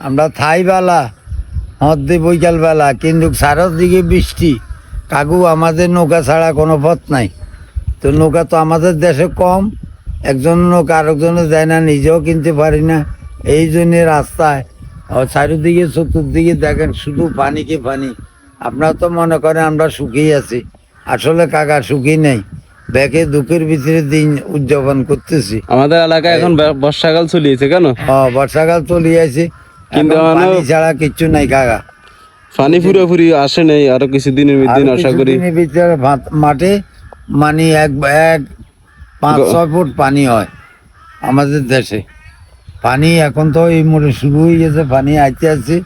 আমরা থাই বেলা হদ্দে বৈকাল বেলা, কিন্তু সারার দিকে বৃষ্টি। কাকু আমাদের নৌকা ছাড়া কোনো পথ নাই। তো নৌকা তো আমাদের দেশে কম, একজন নৌকা আরেকজনে যায় না, নিজেও কিনতে পারি না। এই জন্যে রাস্তায় চারিদিকে চতুর্দিকে দেখেন শুধু পানিকে পানি। আপনারা তো মনে করেন আমরা সুখেই আছি, আসলে কাকা সুখী নেই। ব্যাকে দুঃখের ভিতরে দিন উদযাপন করতেছি। আমাদের এলাকায় এখন বর্ষাকাল চলিয়েছে কেন? বর্ষাকাল চলিয়ে আছে, কিন্তু কিন্তু পানি ছাড়া কিচ্ছু নাই কাকা। পানি পুরোপুরি আসে নাই, আরো কিছুদিনের মধ্যে আশা করি। কিছুদিনের ভিতরে মাঠে মানে এক 5-6 ফুট পানি হয় আমাদের দেশে। পানি এখন তো এই মোড়ে শুরু হয়ে গেছে, পানি আইতে আছে।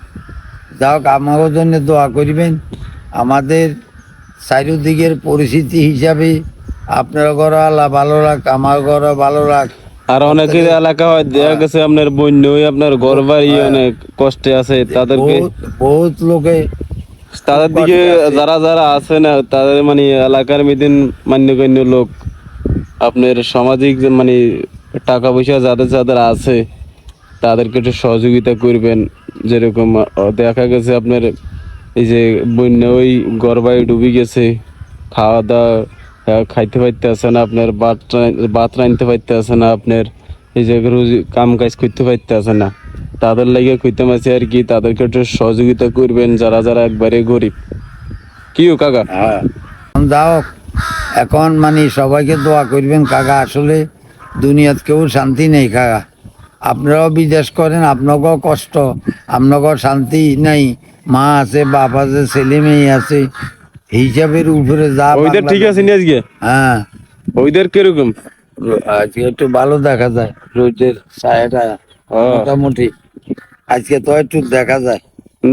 যাই হোক, আমাদের জন্য দোয়া করবেন। আমাদের চারিদিকের পরিস্থিতি হিসাবে আপনার ঘর আল্লাহ ভালো রাখ, আমার ঘর ভালো রাখ। আর অনেকের এলাকা হয় দেখা গেছে আপনার বন্যা হয়ে আপনার ঘর বাড়ি অনেক কষ্টে আছে, তাদেরকে বহুত লোকে তাদের দিকে যারা যারা আছে না তাদের মানে এলাকার মধ্যে মান্যগণ্য লোক আপনার সামাজিক মানে টাকা পয়সা যাদের যাদের আছে তাদেরকে একটু সহযোগিতা করবেন। যেরকম দেখা গেছে আপনার এই যে বন্যা ওই ঘর বাড়ি ডুবে গেছে, খাওয়া দাওয়া খাইতে পাইতে আছে না, আপনার ভাত রাঁধতে পাইতে আছে না, আপনার এই যে রোজ কাম কাজ করতে পাইতে আছে না, তাদের লাগে কইতে মাসে আর কি তাদেরকে একটু সহযোগিতা করবেন যারা যারা একবারে গরিব। কি কাকা? যাও, এখন মানে সবাইকে দোয়া করবেন কাকা। আসলে দুনিয়াত কেউ শান্তি নেই কাকা। আপনারাও বিদেশ করেন, আপনাকেও কষ্ট, আপনাকেও শান্তি নাই। মা আছে, বাপ আছে, ছেলে মেয়ে আছে, হিসাবের উপরে যা। ওইদের ঠিক আছে নি আজকে? হ্যাঁ, ওইদের কিরকম? আজকে একটু ভালো দেখা যায়, রোদের ছায়াটা মোটামুটি আজকে তো একটু দেখা যায়।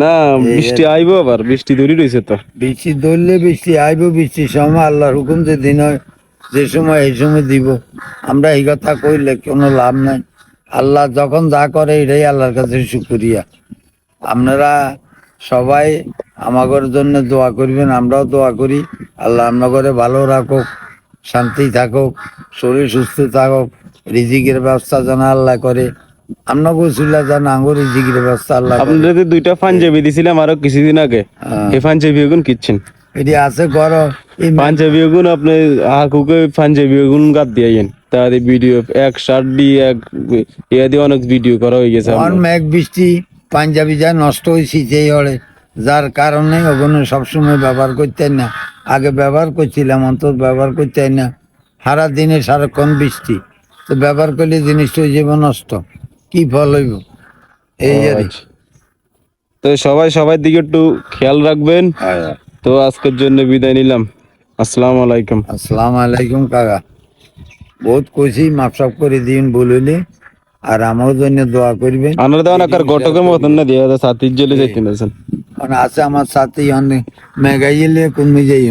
না বৃষ্টি আইবো, আবার বৃষ্টি ধরে রয়েছে তো। বৃষ্টি ধরলে বৃষ্টি আইব, বৃষ্টির সময় আল্লাহর হুকুম যে দিন হয়, যে সময় এই সময় দিব। আমরা এই কথা কইলে কোনো লাভ নাই। আল্লাহ যখন যা করে এটাই আল্লাহর কাছে শুকরিয়া। আপনারা সবাই আমাদের জন্য দোয়া করবেন, আমরাও দোয়া করি। আল্লাহ আপনাদের ভালো রাখুক, শান্তি থাকুক, শরীর সুস্থ থাকুক, রিজিকের ব্যবস্থা যেন আল্লাহ করে। আমরা বলছিলাম যেন আঙ্গুর রিজিকের ব্যবস্থা আল্লাহ। আপনাদের দুইটা পাঞ্জাবি দিছিলাম আরো কিছুদিন আগে, এই পাঞ্জাবি গুণ কিচ্ছেন এটি আছে করো। পাঞ্জাবি গুণ আপনি হাকুকে পাঞ্জাবি গুণ গাদ দিয়েন, তাদের ভিডিও এক শার্ট দিয়ে এক ইয়া দিয়ে অনেক ভিডিও করা হয়ে গেছে। মেঘ বৃষ্টি পাঞ্জাবি যা নষ্ট হয়েছে সেই হলে, যার কারণে ওগুলো সবসময় ব্যবহার করতেন না। আগে ব্যবহার করছিলাম, অন্তত ব্যবহার করতেন না। সারা দিনে সারাক্ষণ বৃষ্টি, তো ব্যবহার করলে জিনিসটা হয়ে যাবে নষ্ট, কি ফল হইব এই আর কি। তো সবাই সবার দিকে একটু খেয়াল রাখবেন। তো আজকের জন্য বিদায় নিলাম। আসসালামু আলাইকুম। আসসালামু আলাইকুম কাকা। বহুত কইছি, মাপসাপ করে দিন বলিলে, আর আমার জন্য দোয়া করবেন। আনার দেওয়া না কার গটকের মতন না দিয়ে সাথী জেলে যাইতে নেছেন আছে আমার সাথে অনেক মেঘাইলে কমে যাই।